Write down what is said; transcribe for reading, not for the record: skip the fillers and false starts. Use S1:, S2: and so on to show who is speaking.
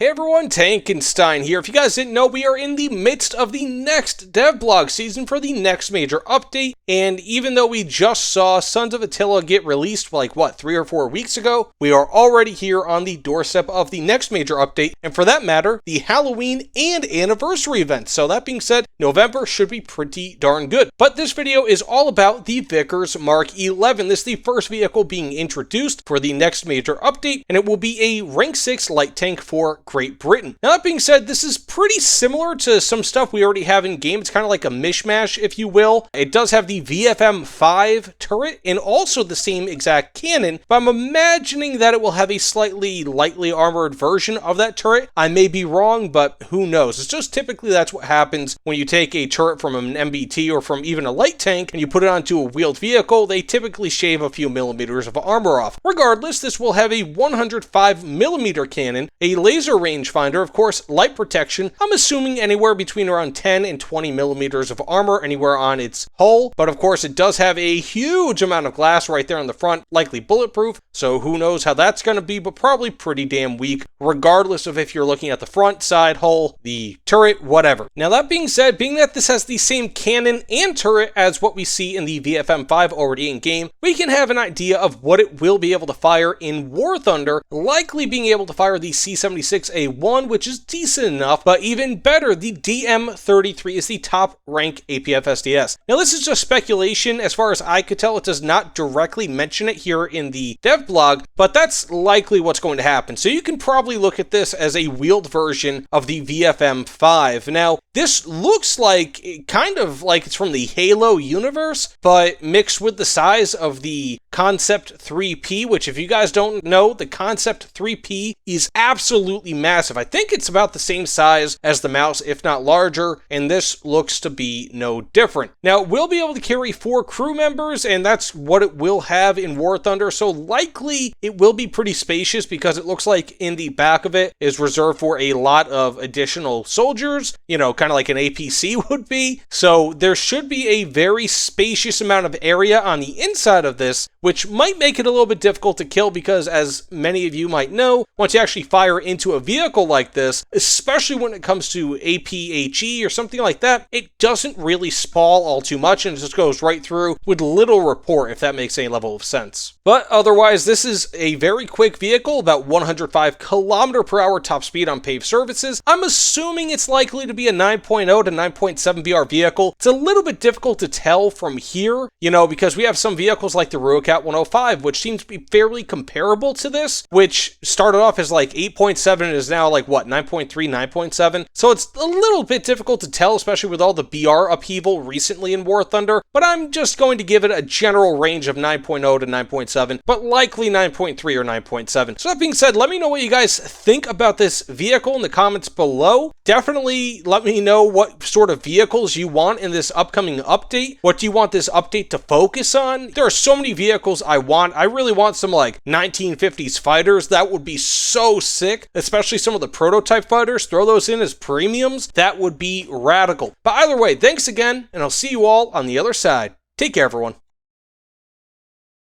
S1: Hey everyone, Tankenstein here. If you guys didn't know, we are in the midst of the next devlog season for the next major update, and even though we just saw Sons of Attila get released like, 3 or 4 weeks ago, we are already here on the doorstep of the next major update, and for that matter, the Halloween and anniversary events. So that being said, November should be pretty darn good. But this video is all about the Vickers Mk.11. This is the first vehicle being introduced for the next major update, and it will be a rank 6 light tank for Great Britain. Now that being said, this is pretty similar to some stuff we already have in game. It's kind of like a mishmash, if you will. It does have the VFM-5 turret and also the same exact cannon, but I'm imagining that it will have a slightly lightly armored version of that turret. I may be wrong, but who knows? It's just typically that's what happens when you take a turret from an MBT or from even a light tank and you put it onto a wheeled vehicle. They typically shave a few millimeters of armor off. Regardless, this will have a 105mm cannon, a laser rangefinder, of course, light protection. I'm assuming anywhere between around 10 and 20 millimeters of armor anywhere on its hull, but of course it does have a huge amount of glass right there on the front, likely bulletproof, so who knows how that's going to be, but probably pretty damn weak, regardless of if you're looking at the front, side, hull, the turret, whatever. Now that being said, being that this has the same cannon and turret as what we see in the VFM-5 already in game, we can have an idea of what it will be able to fire in War Thunder, likely being able to fire the C76A1, which is decent enough, but even better, the DM33 is the top rank APF SDS. Now this is just speculation. As far as I could tell, it does not directly mention it here in the dev blog, but that's likely what's going to happen. So you can probably look at this as a wheeled version of the VFM-5. Now, this looks like, kind of like it's from the Halo universe, but mixed with the size of the Concept 3P, which if you guys don't know, the Concept 3P is absolutely massive. I think it's about the same size as the mouse, if not larger, and this looks to be no different. Now, we'll be able to carry 4 crew members, and that's what it will have in War Thunder, so likely it will be pretty spacious because it looks like in the back of it is reserved for a lot of additional soldiers, you know, kind of like an APC would be. So there should be a very spacious amount of area on the inside of this, which might make it a little bit difficult to kill because, as many of you might know, once you actually fire into a vehicle like this, especially when it comes to APHE or something like that, it doesn't really sprawl all too much and it just goes right through with little report, if that makes any level of sense. But otherwise, this is a very quick vehicle, about 105 km/h top speed on paved surfaces. I'm assuming it's likely to be a 9.0 to 9.7 VR vehicle. It's a little bit difficult to tell from here, you know, because we have some vehicles like the Rurocat 105, which seems to be fairly comparable to this, which started off as like 8.7 and is now like, 9.3, 9.7? So it's a little bit difficult to tell, especially with all the BR upheaval recently in War Thunder, but I'm just going to give it a general range of 9.0 to 9.7, but likely 9.3 or 9.7. So that being said, let me know what you guys think about this vehicle in the comments below. Definitely let me know what sort of vehicles you want in this upcoming update. What do you want this update to focus on? There are so many vehicles I want. I really want some like 1950s fighters. That would be so sick, especially some of the prototype fighters. Throw those in as premiums. That would be radical. But either way, thanks again, and I'll see you all on the other side. Take care, everyone.